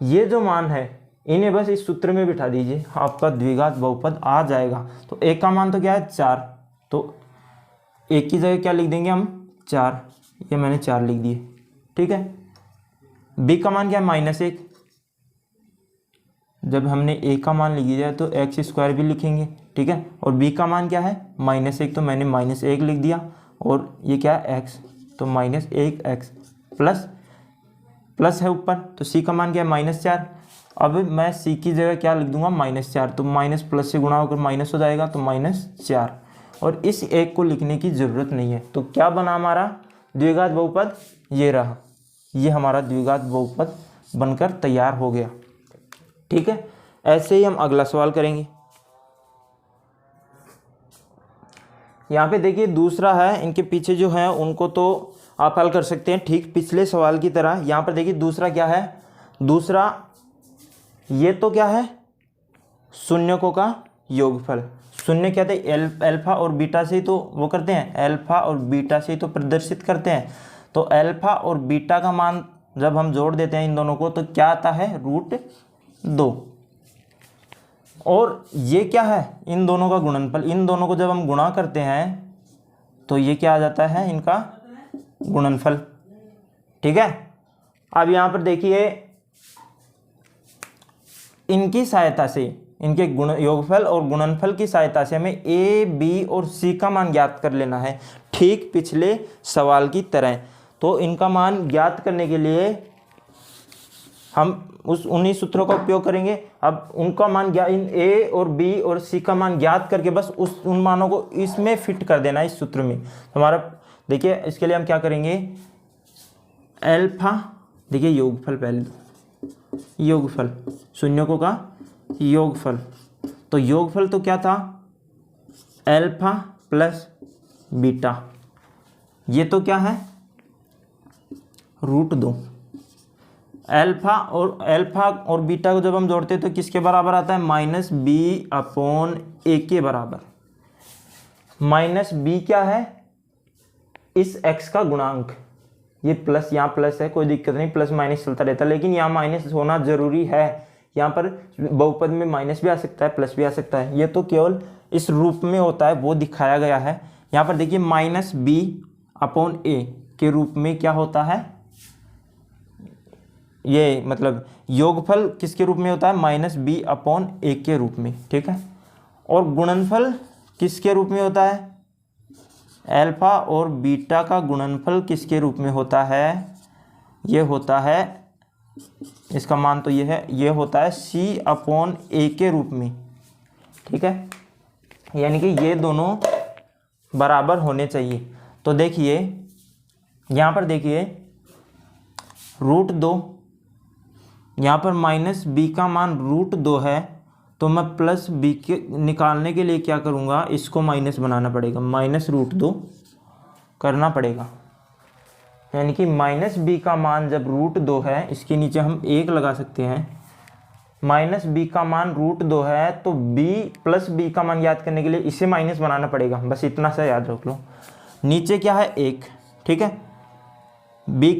ये जो मान है इन्हें बस इस सूत्र में बिठा दीजिए, आपका द्विघात बहुपद आ जाएगा। तो a का मान तो क्या है 4, तो एक की जगह क्या लिख देंगे हम 4, ये मैंने 4 लिख दिए। ठीक है, b का मान क्या है -1, जब हमने a का मान लिख दिया तो x² भी लिखेंगे। ठीक है, और b का मान क्या है -1, तो मैंने -1 लिख दिया, और ये क्या है x, तो -1x प्लस है ऊपर, तो c का मान क्या है -4। अब मैं c की जगह क्या लिख दूंगा -4, तो माइनस प्लस से गुणा होकर माइनस हो जाएगा, तो -4, और इस एक को लिखने की ज़रूरत नहीं है। तो क्या बना हमारा द्विघात बहुपद, ये रहा, ये हमारा द्विघात बहुपद बनकर तैयार हो गया। ठीक है, ऐसे ही हम अगला सवाल करेंगे। यहाँ पे देखिए दूसरा है, इनके पीछे जो है उनको तो आप हल कर सकते हैं ठीक पिछले सवाल की तरह। यहाँ पर देखिए दूसरा क्या है, दूसरा ये तो क्या है शून्यकों का योगफल। शून्य क्या थे अल्फा और बीटा से ही तो वो करते हैं, अल्फा और बीटा से ही तो प्रदर्शित करते हैं। तो अल्फा और बीटा का मान जब हम जोड़ देते हैं इन दोनों को तो क्या आता है √2, और ये क्या है इन दोनों का गुणनफल। इन दोनों को जब हम गुणा करते हैं तो ये क्या आ जाता है इनका गुणनफल। ठीक है, अब यहाँ पर देखिए इनकी सहायता से, इनके योगफल और गुणनफल की सहायता से हमें a, b और c का मान ज्ञात कर लेना है ठीक पिछले सवाल की तरह। तो इनका मान ज्ञात करने के लिए हम उन्हीं सूत्रों का उपयोग करेंगे। अब उनका मान इन a और b और c का मान ज्ञात करके बस उन मानों को इसमें फिट कर देना है इस सूत्र में। तो हमारा देखिए इसके लिए हम क्या करेंगे, अल्फा, देखिए योगफल पहले, योगफल शून्यकों का योगफल, तो योगफल तो क्या था अल्फा प्लस बीटा, ये तो क्या है √2। अल्फा और बीटा को जब हम जोड़ते हैं तो किसके बराबर आता है, -b/a के बराबर। -b क्या है, इस x का गुणांक, ये प्लस, यहाँ प्लस है कोई दिक्कत नहीं, प्लस माइनस चलता रहता है, लेकिन यहाँ माइनस होना जरूरी है। यहाँ पर बहुपद में माइनस भी आ सकता है, प्लस भी आ सकता है, ये तो केवल इस रूप में होता है, वो दिखाया गया है। यहाँ पर देखिए -b/a के रूप में क्या होता है, ये मतलब योगफल किसके रूप में होता है, -b/a के रूप में, ठीक है। और गुणनफल किसके रूप में होता है, अल्फा और बीटा का गुणनफल किसके रूप में होता है, ये होता है, इसका मान तो ये है, ये होता है c/a के रूप में, ठीक है। यानी कि ये दोनों बराबर होने चाहिए। तो देखिए यहाँ पर देखिए √2, यहाँ पर -b का मान √2 है, तो मैं प्लस b के निकालने के लिए क्या करूँगा, इसको माइनस बनाना पड़ेगा, -√2 करना पड़ेगा। यानी कि -b का मान जब √2 है, इसके नीचे हम 1 लगा सकते हैं, -b का मान √2 है, तो b का मान याद करने के लिए इसे माइनस बनाना पड़ेगा, बस इतना सा याद रख लो। नीचे क्या है 1, ठीक है, b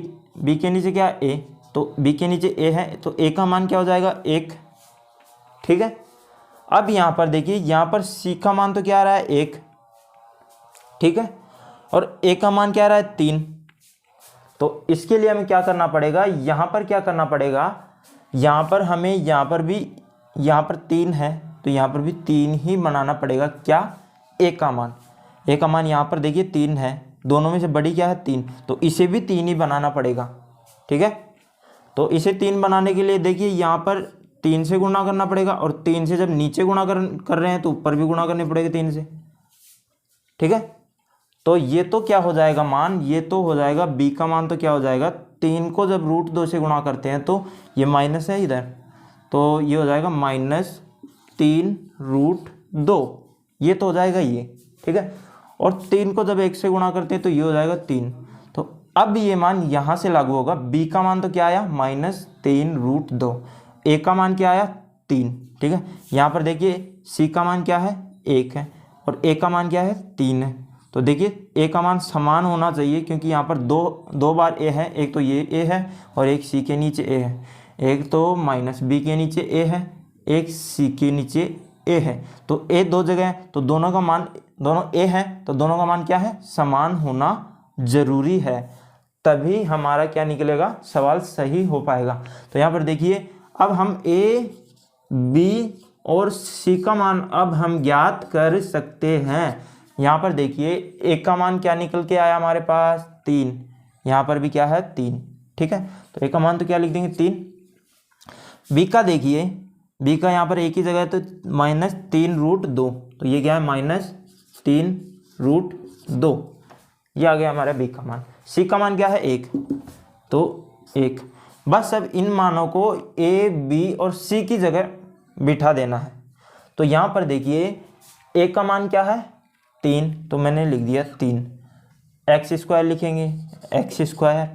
के नीचे क्या है a, तो b के नीचे a है, तो a का मान क्या हो जाएगा 1, ठीक है। अब यहाँ पर देखिए, यहाँ पर c का मान तो क्या आ रहा है 1, ठीक है, और a का मान क्या आ रहा है 3। तो इसके लिए हमें क्या करना पड़ेगा, यहाँ पर क्या करना पड़ेगा, यहाँ पर हमें, यहाँ पर भी, यहाँ पर 3 है तो यहाँ पर भी 3 ही बनाना पड़ेगा। क्या, a का मान, a का मान यहाँ पर देखिए 3 है, दोनों में से बड़ी क्या है 3, तो इसे भी 3 ही बनाना पड़ेगा, ठीक है। तो इसे 3 बनाने के लिए देखिए यहाँ पर 3 से गुणा करना पड़ेगा, और 3 से जब नीचे गुणा कर रहे हैं तो ऊपर भी गुणा करने पड़ेगा 3 से, ठीक है। तो ये तो क्या हो जाएगा मान, ये तो हो जाएगा b का मान, तो क्या हो जाएगा 3 को जब √2 से गुणा करते हैं तो ये माइनस है इधर, तो ये हो जाएगा -3√2, ये तो हो जाएगा ये, ठीक है। और 3 को जब 1 से गुणा करते हैं तो ये हो जाएगा 3। तो अब ये मान यहाँ से लागू होगा, b का मान तो क्या आया -3√2, a का मान क्या आया 3, ठीक है। यहाँ पर देखिए c का मान क्या है 1 है, और a का मान क्या है 3 है। तो देखिए a का मान समान होना चाहिए, क्योंकि यहाँ पर दो बार a है, एक तो ये a है और एक c के नीचे a है, एक तो -b के नीचे a है, एक c के नीचे a है, तो a दो जगह है, तो दोनों का मान, दोनों a है तो दोनों का मान क्या है, समान होना जरूरी है, तभी हमारा क्या निकलेगा, सवाल सही हो पाएगा। तो यहाँ पर देखिए अब हम a, b और c का मान अब हम ज्ञात कर सकते हैं। यहाँ पर देखिए a का मान क्या निकल के आया हमारे पास 3, यहाँ पर भी क्या है 3, ठीक है। तो a का मान तो क्या लिख देंगे 3। b का देखिए, b का यहाँ पर एक ही जगह है तो -3√2, तो ये क्या है -3√2, ये आ गया हमारा b का मान। c का मान क्या है 1, तो 1। बस अब इन मानों को a, b और c की जगह बिठा देना है। तो यहाँ पर देखिए a का मान क्या है 3, तो मैंने लिख दिया 3, x² लिखेंगे, x²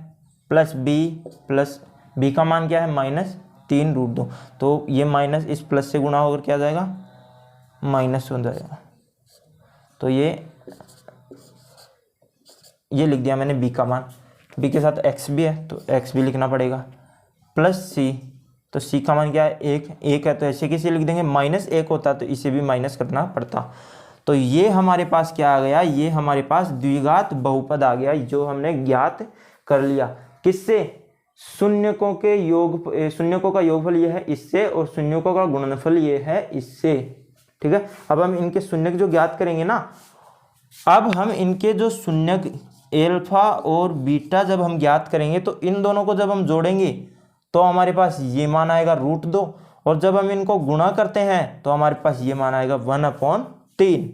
प्लस b का मान क्या है -3√2, तो ये माइनस इस प्लस से गुणा होकर क्या आ जाएगा, माइनस हो जाएगा। तो ये लिख दिया मैंने b का मान, b के साथ x भी है तो x भी लिखना पड़ेगा, प्लस c, तो c का मान क्या है 1 है, तो ऐसे कैसे लिख देंगे, -1 होता तो इसे भी माइनस करना पड़ता। तो ये हमारे पास क्या आ गया, ये हमारे पास द्विघात बहुपद आ गया, जो हमने ज्ञात कर लिया। किससे, शून्यकों का योगफल ये है इससे, और शून्यकों का गुणनफल ये है इससे, ठीक है। अब हम इनके शून्यक जो ज्ञात करेंगे ना, अब हम इनके जो शून्यक अल्फा और बीटा जब हम ज्ञात करेंगे तो इन दोनों को जब हम जोड़ेंगे तो हमारे पास ये मान आएगा √2, और जब हम इनको गुणा करते हैं तो हमारे पास ये मान आएगा 1/3।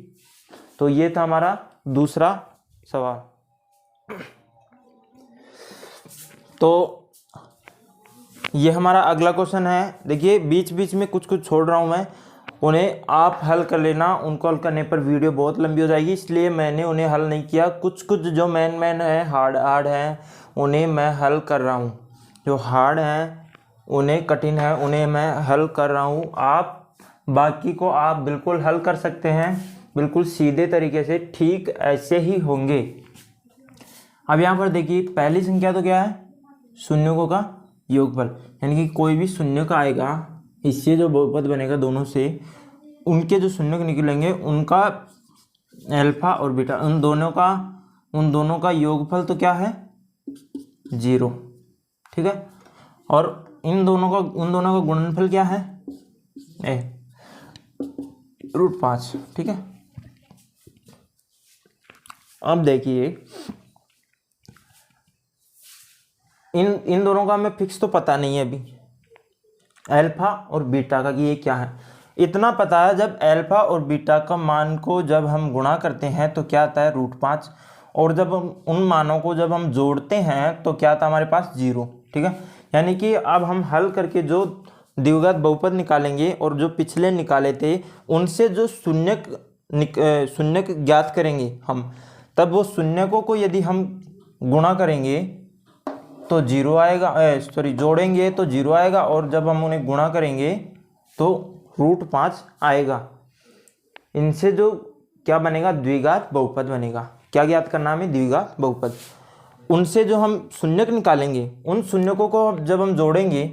तो ये था हमारा दूसरा सवाल। तो ये हमारा अगला क्वेश्चन है। देखिए बीच बीच में कुछ छोड़ रहा हूं मैं, उन्हें आप हल कर लेना। उनको हल करने पर वीडियो बहुत लंबी हो जाएगी, इसलिए मैंने उन्हें हल नहीं किया। कुछ कुछ जो मेन है, हार्ड है, उन्हें मैं हल कर रहा हूँ। जो हार्ड हैं, उन्हें कठिन है, उन्हें मैं हल कर रहा हूँ। आप बाकी को आप बिल्कुल हल कर सकते हैं, बिल्कुल सीधे तरीके से, ठीक ऐसे ही होंगे। अब यहाँ पर देखिए, पहली संख्या तो क्या है, शून्यों का योगफल, यानी कि कोई भी शून्य का आएगा, इससे जो बहुपद बनेगा दोनों से, उनके जो शून्य निकलेंगे उनका अल्फा और बीटा, उन दोनों का योगफल तो क्या है, 0, ठीक है। और उन दोनों का गुणनफल क्या है, √5, ठीक है। अब देखिए, इन दोनों का हमें फिक्स तो पता नहीं है अभी, अल्फा और बीटा का, कि ये क्या है। इतना पता है, जब अल्फा और बीटा का मान को जब हम गुणा करते हैं तो क्या आता है, √5, और जब हम उन मानों को जब हम जोड़ते हैं तो क्या आता है हमारे पास, 0, ठीक है। यानी कि अब हम हल करके जो द्विघात बहुपद निकालेंगे और जो पिछले निकाले थे उनसे जो शून्य ज्ञात करेंगे हम, तब वो शून्यकों को यदि हम गुणा करेंगे तो 0 आएगा, जोड़ेंगे तो 0 आएगा, और जब हम उन्हें गुणा करेंगे तो √5 आएगा। इनसे जो क्या बनेगा, द्विघात बहुपद बनेगा। क्या ज्ञात करना हमें, द्विघात बहुपद। उनसे जो हम शून्यक निकालेंगे, उन शून्यकों को जब हम जोड़ेंगे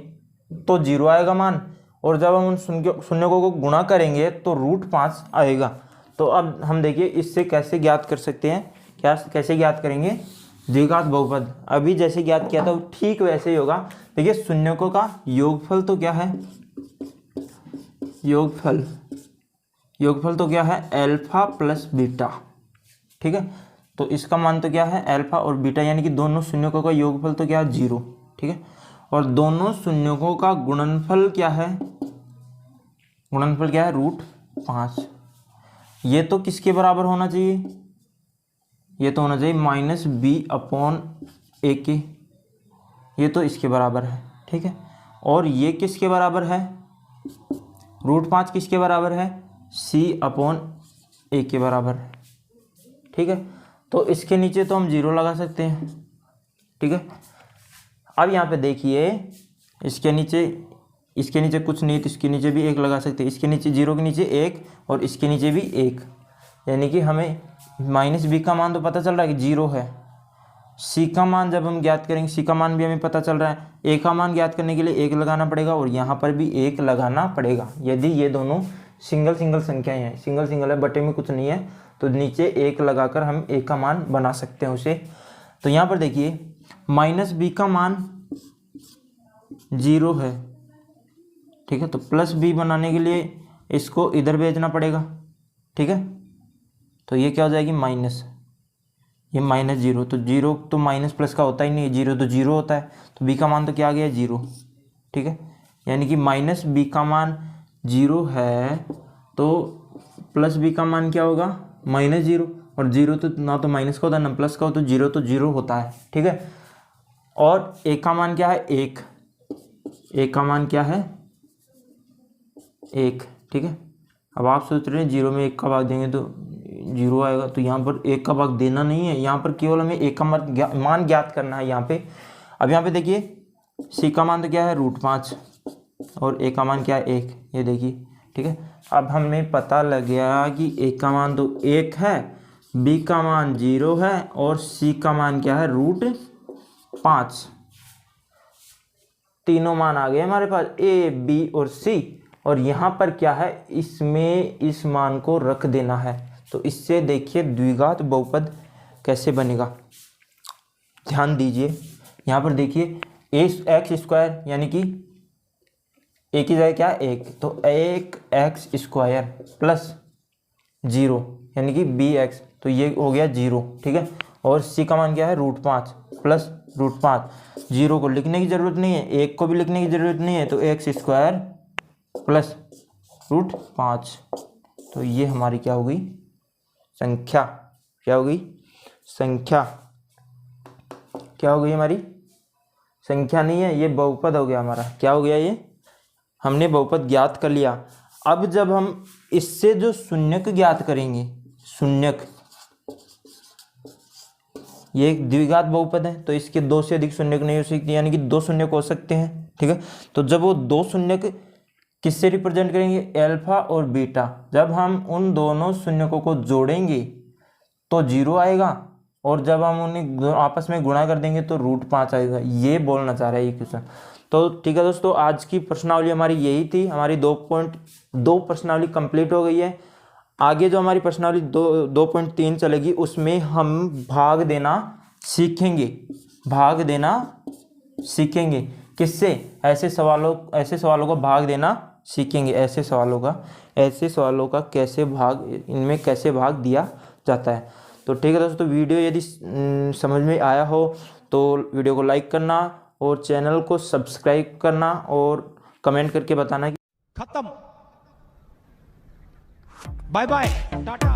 तो 0 आएगा मान, और जब हम उन शून्यकों को गुणा करेंगे तो √5 आएगा। तो अब हम देखिए इससे कैसे ज्ञात कर सकते हैं, कैसे ज्ञात करेंगे द्विघात बहुपद। अभी जैसे ज्ञात किया था ठीक वैसे ही होगा। देखिए, शून्यकों का योगफल तो क्या है, योगफल तो क्या है, अल्फा प्लस बीटा, ठीक है। तो इसका मान तो क्या है, अल्फा और बीटा, यानी कि दोनों शून्यकों का योगफल तो क्या है, 0, ठीक है। और दोनों शून्यकों का गुणनफल क्या है, √5। ये तो किसके बराबर होना चाहिए, ये तो होना चाहिए -b/a के, ये तो इसके बराबर है, ठीक है। और ये किसके बराबर है, √5 किसके बराबर है, c/a के बराबर है, ठीक है। तो इसके नीचे तो हम 0 लगा सकते हैं, ठीक है। अब यहाँ पे देखिए, इसके नीचे कुछ नहीं, तो इसके नीचे भी 1 लगा सकते हैं। इसके नीचे 0 के नीचे 1 और इसके नीचे भी 1, यानी कि हमें -b का मान तो पता चल रहा है कि 0 है। c का मान जब हम ज्ञात करेंगे, c का मान भी हमें पता चल रहा है। a का मान ज्ञात करने के लिए 1 लगाना पड़ेगा, और यहाँ पर भी 1 लगाना पड़ेगा। यदि ये दोनों सिंगल संख्याएं हैं, सिंगल है, बटे में कुछ नहीं है, तो नीचे 1 लगाकर हम a का मान बना सकते हैं उसे। तो यहाँ पर देखिए, -b का मान 0 है, ठीक है। तो +b बनाने के लिए इसको इधर भेजना पड़ेगा, ठीक है। तो ये क्या हो जाएगी, माइनस, ये -0, तो 0 तो माइनस प्लस का होता ही नहीं है, 0 तो 0 होता है। तो b का मान तो क्या आ गया, 0, ठीक है। यानी कि -b का मान 0 है, तो +b का मान क्या होगा, -0, और 0 तो ना तो माइनस का होता है ना प्लस का होता है, तो 0 होता है, ठीक है। और a का मान क्या है, 1, a का मान क्या है, 1, ठीक है। अब आप सोच रहे हैं 0 में 1 का भाग देंगे तो 0 आएगा, तो यहाँ पर 1 का भाग देना नहीं है, यहाँ पर केवल हमें 1 का मान ज्ञात करना है यहाँ पे। अब यहाँ पे देखिए, c का मान तो क्या है, √5, और a का मान क्या है, 1, ये देखिए, ठीक है। अब हमें पता लग गया कि a का मान तो 1 है, b का मान 0 है, और c का मान क्या है, √5। तीनों मान आ गए हमारे पास, a, b और c। और यहाँ पर क्या है, इसमें इस मान को रख देना है। तो इससे देखिए द्विघात बहुपद कैसे बनेगा, ध्यान दीजिए। यहाँ पर देखिए, x² यानी कि a की जगह क्या, 1, तो 1x² प्लस 0 यानी कि bx, तो ये हो गया 0, ठीक है। और c का मान क्या है, √5 प्लस √5। 0 को लिखने की ज़रूरत नहीं है, 1 को भी लिखने की ज़रूरत नहीं है, तो x² प्लस √5। तो ये हमारी क्या हो गई, संख्या, क्या हो गई, संख्या, क्या हो गई हमारी, संख्या नहीं है, ये बहुपद हो गया हमारा। क्या हो गया, ये हमने बहुपद ज्ञात कर लिया। अब जब हम इससे जो शून्यक ज्ञात करेंगे, शून्यक, ये एक द्विघात बहुपद है तो इसके दो से अधिक शून्यक नहीं हो सकते, यानी कि दो शून्यक हो सकते हैं, ठीक है। तो जब वो दो शून्यक किससे रिप्रेजेंट करेंगे, अल्फा और बीटा, जब हम उन दोनों शून्यकों को जोड़ेंगे तो 0 आएगा, और जब हम उन्हें आपस में गुणा कर देंगे तो √5 आएगा। ये बोलना चाह रहा है ये क्वेश्चन। तो ठीक है दोस्तों, आज की प्रश्नावली हमारी यही थी। हमारी 2.2 प्रश्नावली कंप्लीट हो गई है। आगे जो हमारी प्रश्नावली 2.3 चलेगी उसमें हम भाग देना सीखेंगे। भाग देना सीखेंगे किससे, ऐसे सवालों का भाग देना सीखेंगे। ऐसे सवालों का कैसे भाग, इनमें कैसे भाग दिया जाता है। तो ठीक है दोस्तों, वीडियो यदि समझ में आया हो तो वीडियो को लाइक करना और चैनल को सब्सक्राइब करना और कमेंट करके बताना कि खत्म, बाय बाय, टाटा।